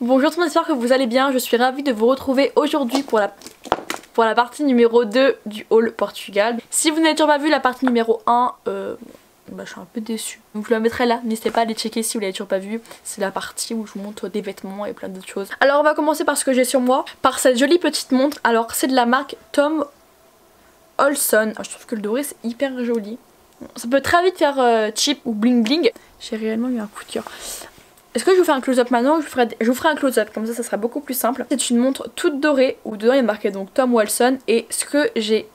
Bonjour tout le monde, j'espère que vous allez bien. Je suis ravie de vous retrouver aujourd'hui pour la partie numéro 2 du haul Portugal. Si vous n'avez toujours pas vu la partie numéro 1, je suis un peu déçue. Donc je la mettrai là, n'hésitez pas à aller checker si vous l'avez toujours pas vu. C'est la partie où je vous montre des vêtements et plein d'autres choses. Alors on va commencer par ce que j'ai sur moi, par cette jolie petite montre. Alors c'est de la marque Tom Olson. Je trouve que le doré c'est hyper joli. Ça peut très vite faire cheap ou bling bling. J'ai réellement eu un coup de cœur. Est-ce que je vous fais un close-up maintenant ou je vous ferai un close-up, comme ça sera beaucoup plus simple. C'est une montre toute dorée où dedans il y a marqué donc Tom Olson, et ce que j'ai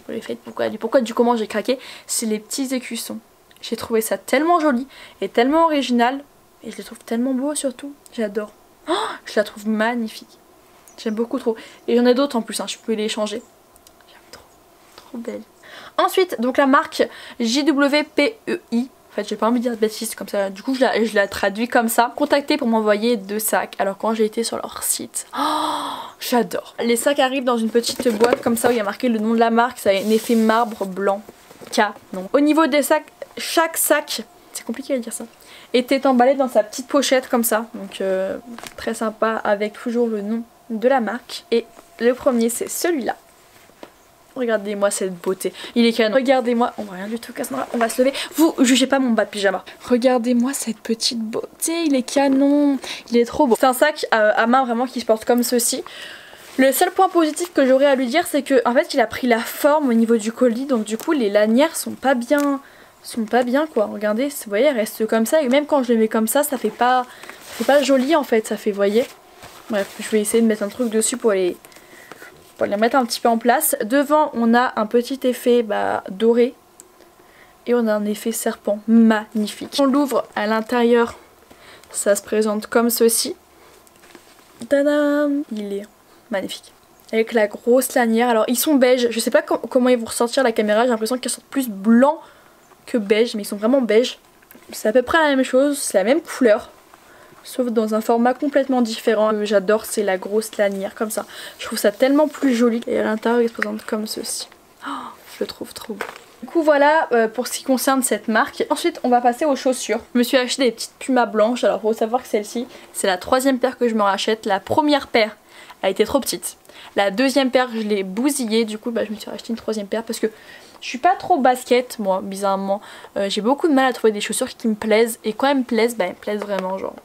du comment j'ai craqué, c'est les petits écussons. J'ai trouvé ça tellement joli et tellement original, et je les trouve tellement beaux surtout. J'adore. Oh, je la trouve magnifique. J'aime beaucoup trop. Et il y en a d'autres en plus, hein, je peux les échanger. J'aime trop belle. Ensuite, donc la marque JWPEI. En fait j'ai pas envie de dire de bêtises comme ça, du coup je la traduis comme ça. Contactez pour m'envoyer 2 sacs. Alors quand j'ai été sur leur site, j'adore. Les sacs arrivent dans une petite boîte comme ça où il y a marqué le nom de la marque. Ça a un effet marbre blanc. Canon. Au niveau des sacs, chaque sac, c'est compliqué à dire ça, était emballé dans sa petite pochette comme ça. Donc très sympa, avec toujours le nom de la marque. Et le premier c'est celui-là. Regardez-moi cette beauté, il est canon. Regardez-moi, on voit rien du tout Cassandra, on va se lever. Vous jugez pas mon bas de pyjama. Regardez-moi cette petite beauté, il est canon, il est trop beau. C'est un sac à main vraiment qui se porte comme ceci. Le seul point positif que j'aurais à lui dire, c'est que en fait il a pris la forme au niveau du colis, donc du coup les lanières sont pas bien quoi. Regardez, vous voyez, elles restent comme ça, et même quand je les mets comme ça fait pas joli en fait, ça fait, vous voyez. Bref, je vais essayer de mettre un truc dessus pour les mettre un petit peu en place. Devant on a un petit effet doré et on a un effet serpent magnifique. On l'ouvre à l'intérieur, ça se présente comme ceci. Tadam! Il est magnifique. Avec la grosse lanière. Alors ils sont beige, je sais pas comment ils vont ressortir la caméra, j'ai l'impression qu'ils sont plus blancs que beige, mais ils sont vraiment beige. C'est à peu près la même chose, c'est la même couleur, sauf dans un format complètement différent. J'adore, c'est la grosse lanière comme ça. Je trouve ça tellement plus joli. Et à l'intérieur il se présente comme ceci. Oh, je le trouve trop beau. Du coup voilà pour ce qui concerne cette marque. Ensuite on va passer aux chaussures. Je me suis acheté des petites pumas blanches. Alors faut savoir que celle-ci c'est la 3e paire que je me rachète. La première paire a été trop petite. La 2e paire je l'ai bousillée. Du coup je me suis racheté une 3e paire parce que je suis pas trop basket moi, bizarrement. J'ai beaucoup de mal à trouver des chaussures qui me plaisent. Et quand elles me plaisent, elles me plaisent vraiment, genre.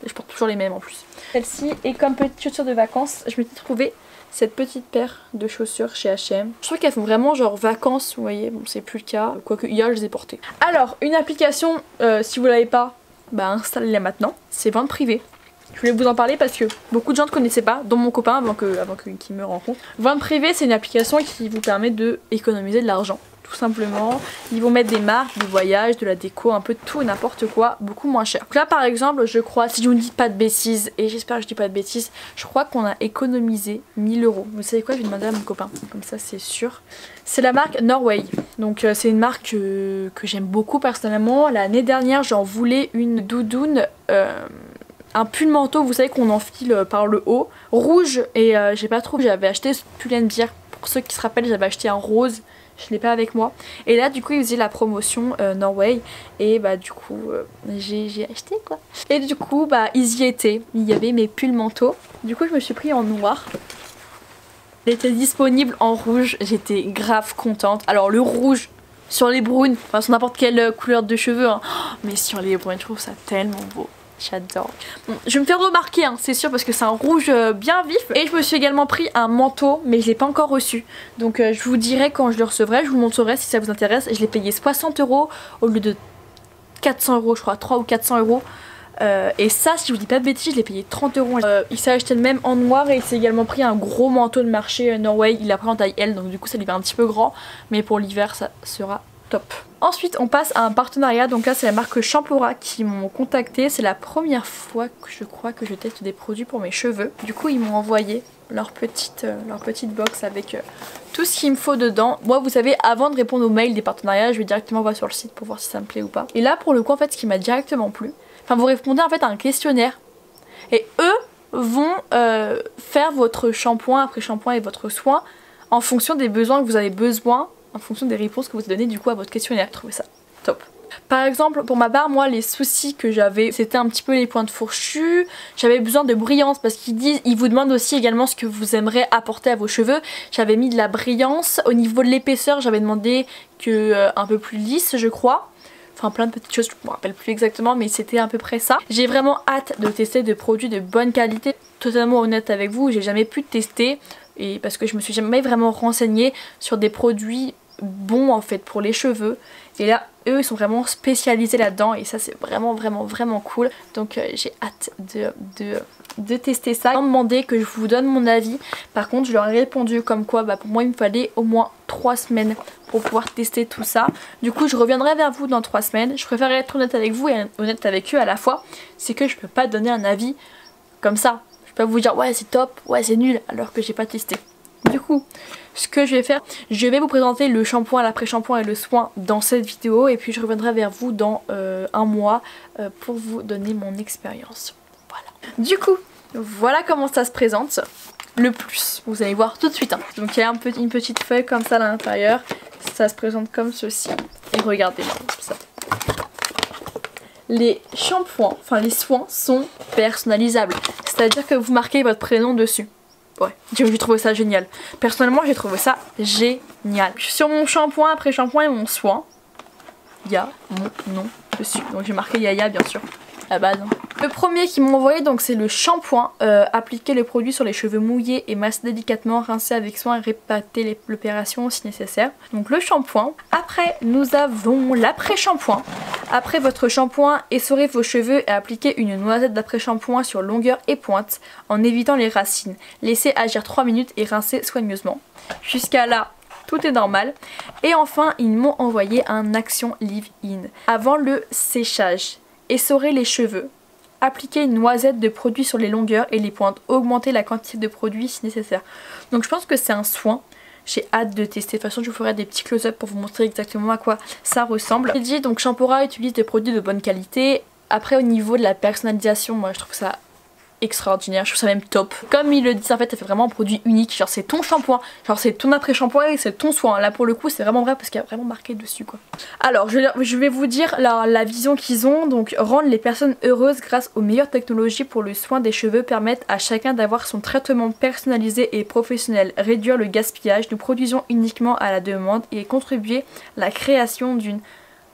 Je porte toujours les mêmes en plus. Celle-ci, et comme petite chaussure de vacances, je m'étais trouvé cette petite paire de chaussures chez H&M. Je trouve qu'elles font vraiment genre vacances, vous voyez. Bon, c'est plus le cas, quoique hier je les ai portées. Alors, une application, si vous l'avez pas, installez-la maintenant. C'est Vente Privée. Je voulais vous en parler parce que beaucoup de gens ne connaissaient pas, dont mon copain avant qu'il me rencontre. Vente Privée, c'est une application qui vous permet d'économiser de l'argent, tout simplement. Ils vont mettre des marques, du voyage, de la déco, un peu de tout et n'importe quoi, beaucoup moins cher. Donc là par exemple, je crois, si je vous dis pas de bêtises, et j'espère que je dis pas de bêtises, je crois qu'on a économisé 1000 €. Vous savez quoi, je vais demander à mon copain, comme ça c'est sûr. C'est la marque Norway, donc c'est une marque que j'aime beaucoup personnellement. L'année dernière j'en voulais une doudoune, un pull manteau, vous savez qu'on enfile par le haut, rouge, et j'ai pas trouvé. J'avais acheté ce pull and beer, pour ceux qui se rappellent j'avais acheté un rose, je l'ai pas avec moi. Et là du coup ils faisaient la promotion Norway, et du coup j'ai acheté quoi. Et du coup ils y étaient, il y avait mes pulls manteaux. Du coup je me suis pris en noir. Il était disponible en rouge, j'étais grave contente. Alors le rouge sur les brunes, enfin sur n'importe quelle couleur de cheveux, hein. Mais sur les brunes je trouve ça tellement beau. J'adore. Bon, je vais me faire remarquer, hein, c'est sûr, parce que c'est un rouge bien vif. Et je me suis également pris un manteau, mais je l'ai pas encore reçu. Donc je vous dirai quand je le recevrai, je vous montrerai si ça vous intéresse. Je l'ai payé 60 € au lieu de 400 €, je crois, 300 ou 400 €. Et ça, si je vous dis pas de bêtises, je l'ai payé 30 €. Il s'est acheté le même en noir, et il s'est également pris un gros manteau de marché Norway. Il l'a pris en taille L, donc du coup ça lui fait un petit peu grand. Mais pour l'hiver, ça sera top. Ensuite on passe à un partenariat, donc là c'est la marque Shampora qui m'ont contacté. C'est la première fois que je crois que je teste des produits pour mes cheveux. Du coup ils m'ont envoyé leur petite box avec tout ce qu'il me faut dedans. Moi vous savez, avant de répondre aux mails des partenariats, je vais directement voir sur le site pour voir si ça me plaît ou pas. Et là pour le coup en fait ce qui m'a directement plu, enfin vous répondez en fait à un questionnaire et eux vont faire votre shampoing après shampoing et votre soin en fonction des besoins que vous avez besoin, en fonction des réponses que vous avez données du coup à votre questionnaire. Je trouvais ça top. Par exemple, pour ma part, moi les soucis que j'avais, c'était un petit peu les pointes fourchues. J'avais besoin de brillance parce ils vous demandent aussi également ce que vous aimeriez apporter à vos cheveux. J'avais mis de la brillance. Au niveau de l'épaisseur, j'avais demandé un peu plus lisse, je crois. Enfin plein de petites choses, je me rappelle plus exactement, mais c'était à peu près ça. J'ai vraiment hâte de tester des produits de bonne qualité. Totalement honnête avec vous, j'ai jamais pu tester et parce que je me suis jamais vraiment renseignée sur des produits bons en fait pour les cheveux. Et là, eux ils sont vraiment spécialisés là-dedans et ça c'est vraiment cool. Donc j'ai hâte de tester ça. Ils m'ont demandé que je vous donne mon avis. Par contre je leur ai répondu comme quoi pour moi il me fallait au moins 3 semaines pour pouvoir tester tout ça. Du coup je reviendrai vers vous dans 3 semaines. Je préfère être honnête avec vous et honnête avec eux à la fois. C'est que je peux pas donner un avis comme ça. Je peux pas vous dire ouais c'est top, ouais c'est nul alors que j'ai pas testé. Du coup, ce que je vais faire, je vais vous présenter le shampoing, l'après-shampoing et le soin dans cette vidéo. Et puis je reviendrai vers vous dans un mois pour vous donner mon expérience. Voilà. Du coup, voilà comment ça se présente. Le plus, vous allez voir tout de suite. Hein. Donc il y a une petite feuille comme ça à l'intérieur. Ça se présente comme ceci. Et regardez ça. Les shampoings, enfin les soins sont personnalisables. C'est-à-dire que vous marquez votre prénom dessus. Ouais, j'ai trouvé ça génial. Personnellement, j'ai trouvé ça génial. Sur mon shampoing, après shampoing et mon soin, il y a mon nom dessus. Donc j'ai marqué Yaya bien sûr, à la base. Le premier qu'ils m'ont envoyé, donc c'est le shampoing. Appliquer le produit sur les cheveux mouillés et masser délicatement, rincer avec soin et répéter l'opération si nécessaire. Donc le shampoing. Après, nous avons l'après-shampoing. Après votre shampoing, essorez vos cheveux et appliquez une noisette d'après-shampoing sur longueur et pointe en évitant les racines. Laissez agir 3 minutes et rincez soigneusement. Jusqu'à là, tout est normal. Et enfin, ils m'ont envoyé un Action Leave-In. Avant le séchage, essorez les cheveux. Appliquez une noisette de produit sur les longueurs et les pointes. Augmentez la quantité de produit si nécessaire. Donc je pense que c'est un soin. J'ai hâte de tester. De toute façon, je vous ferai des petits close-up pour vous montrer exactement à quoi ça ressemble. J'ai dit donc Shampora utilise des produits de bonne qualité. Après, au niveau de la personnalisation, moi je trouve ça extraordinaire, je trouve ça même top. Comme ils le disent en fait, ça fait vraiment un produit unique, genre c'est ton shampoing, genre c'est ton après-shampoing et c'est ton soin. Là pour le coup c'est vraiment vrai parce qu'il y a vraiment marqué dessus quoi. Alors je vais vous dire la vision qu'ils ont. Donc rendre les personnes heureuses grâce aux meilleures technologies pour le soin des cheveux, permettre à chacun d'avoir son traitement personnalisé et professionnel, réduire le gaspillage, nous produisons uniquement à la demande et contribuer à la création d'une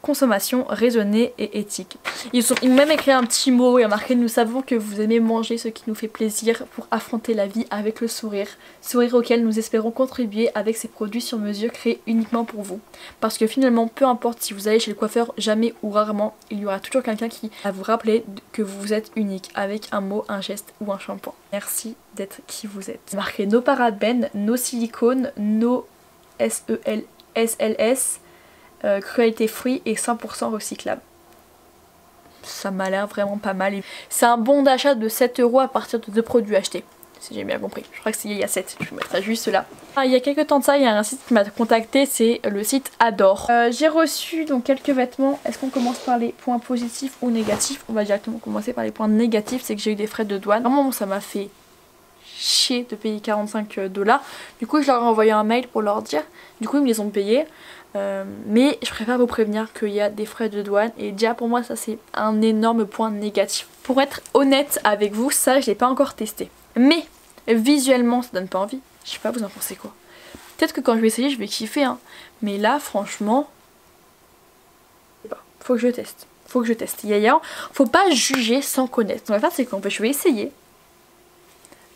consommation raisonnée et éthique. Ils m'ont même écrit un petit mot et a marqué: nous savons que vous aimez manger ce qui nous fait plaisir pour affronter la vie avec le sourire. Sourire auquel nous espérons contribuer avec ces produits sur mesure créés uniquement pour vous. Parce que finalement, peu importe si vous allez chez le coiffeur, jamais ou rarement, il y aura toujours quelqu'un qui va vous rappeler que vous êtes unique avec un mot, un geste ou un shampoing. Merci d'être qui vous êtes. Marqué no parabènes, no silicone, no SELS, cruelty free et 100% recyclable. Ça m'a l'air vraiment pas mal. C'est un bon d'achat de 7 € à partir de 2 produits achetés. Si j'ai bien compris. Je crois que c'est il y a 7. Je vais mettre juste là. Il y a quelques temps de ça, il y a un site qui m'a contacté. C'est le site Adore. J'ai reçu donc quelques vêtements. Est-ce qu'on commence par les points positifs ou négatifs? On va directement commencer par les points négatifs. C'est que j'ai eu des frais de douane. Vraiment, ça m'a fait chier de payer 45 $. Du coup, je leur ai envoyé un mail pour leur dire. Du coup, ils me les ont payés. Mais je préfère vous prévenir qu'il y a des frais de douane et déjà pour moi ça c'est un énorme point négatif. Pour être honnête avec vous, ça je l'ai pas encore testé. Mais visuellement ça donne pas envie. Je sais pas, vous en pensez quoi? Peut-être que quand je vais essayer je vais kiffer hein. Mais là franchement, faut que je teste. Faut que je teste. Faut pas juger sans connaître. Ce qu'on va faire c'est que je vais essayer.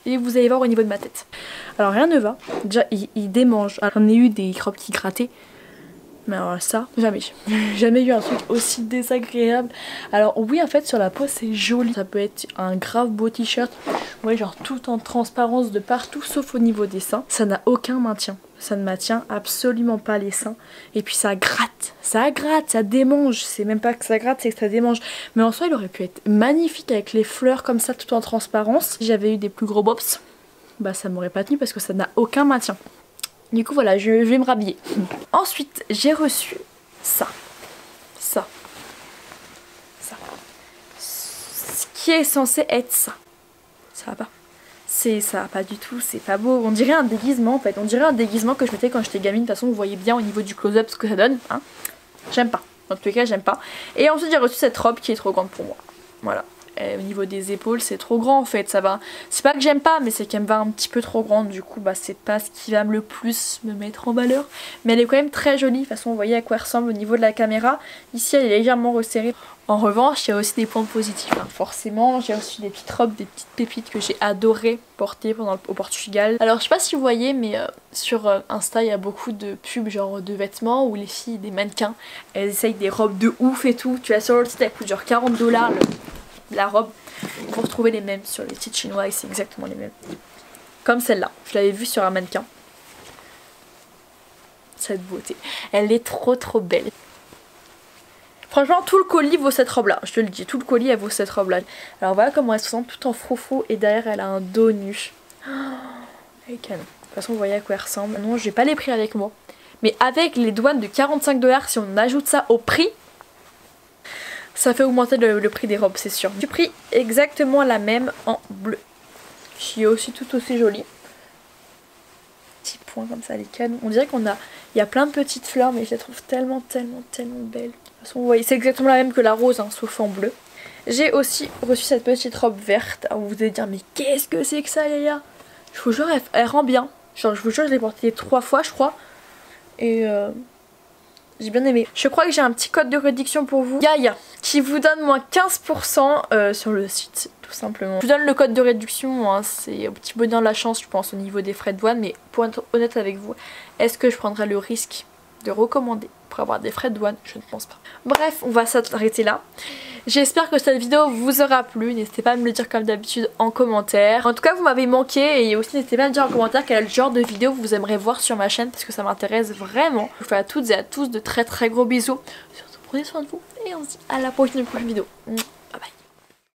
Et vous allez voir au niveau de ma tête. Alors rien ne va. Déjà il démange. Alors j'en ai eu des croquis grattés. Mais alors ça, jamais eu un truc aussi désagréable. Alors oui en fait sur la peau c'est joli. Ça peut être un grave beau t-shirt. Ouais genre tout en transparence de partout sauf au niveau des seins. Ça n'a aucun maintien. Ça ne maintient absolument pas les seins. Et puis ça gratte, ça démange. C'est même pas que ça gratte, c'est que ça démange. Mais en soi il aurait pu être magnifique avec les fleurs comme ça tout en transparence. Si j'avais eu des plus gros bobs, bah ça m'aurait pas tenu parce que ça n'a aucun maintien. Du coup voilà, je vais me rhabiller. Ensuite, j'ai reçu ça. Ce qui est censé être ça. Ça va pas. Ça va pas du tout, c'est pas beau. On dirait un déguisement en fait. On dirait un déguisement que je mettais quand j'étais gamine. De toute façon, vous voyez bien au niveau du close-up ce que ça donne. Hein. J'aime pas. En tous les cas j'aime pas. Et ensuite j'ai reçu cette robe qui est trop grande pour moi. Voilà. Et au niveau des épaules c'est trop grand en fait, ça va. C'est pas que j'aime pas mais c'est qu'elle me va un petit peu trop grande, du coup bah c'est pas ce qui va le plus me mettre en valeur. Mais elle est quand même très jolie, de toute façon vous voyez à quoi elle ressemble au niveau de la caméra. Ici elle est légèrement resserrée. En revanche il y a aussi des points positifs, hein. Forcément j'ai reçu des petites robes, des petites pépites que j'ai adoré porter au Portugal. Alors je sais pas si vous voyez mais sur Insta il y a beaucoup de pubs genre de vêtements où les filles, des mannequins, elles essayent des robes de ouf et tout. Tu vas sur le site, elle coûte genre 40$. La robe, vous retrouvez les mêmes sur les sites chinois et c'est exactement les mêmes. Comme celle-là, je l'avais vue sur un mannequin. Cette beauté, elle est trop belle. Franchement tout le colis vaut cette robe là, je te le dis, tout le colis elle vaut cette robe là. Alors voilà comment elle se sent tout en froufrou et derrière elle a un dos nu. Oh, elle est canon. De toute façon vous voyez à quoi elle ressemble. Non j'ai pas les prix avec moi. Mais avec les douanes de 45$, si on ajoute ça au prix, ça fait augmenter le prix des robes, c'est sûr. J'ai pris exactement la même en bleu. Qui est aussi tout aussi jolie. Petit point comme ça, les canons. On dirait il y a plein de petites fleurs, mais je les trouve tellement belles. De toute façon, vous voyez, c'est exactement la même que la rose, hein, sauf en bleu. J'ai aussi reçu cette petite robe verte. Alors vous allez dire, mais qu'est-ce que c'est que ça, Yaya? Je vous jure, elle rend bien. Genre, je vous jure, je l'ai portée 3 fois, je crois. Et j'ai bien aimé. Je crois que j'ai un petit code de réduction pour vous. Yaya, qui vous donne moins 15% sur le site, tout simplement. Je vous donne le code de réduction, hein, c'est un petit bonheur de la chance, je pense, au niveau des frais de douane. Mais pour être honnête avec vous, est-ce que je prendrais le risque de recommander pour avoir des frais de douane? Je ne pense pas. Bref, on va s'arrêter là. J'espère que cette vidéo vous aura plu. N'hésitez pas à me le dire comme d'habitude en commentaire. En tout cas vous m'avez manqué et aussi n'hésitez pas à me dire en commentaire quel genre de vidéo vous aimeriez voir sur ma chaîne parce que ça m'intéresse vraiment. Je vous fais à toutes et à tous de très gros bisous. Surtout prenez soin de vous et on se dit à la prochaine vidéo.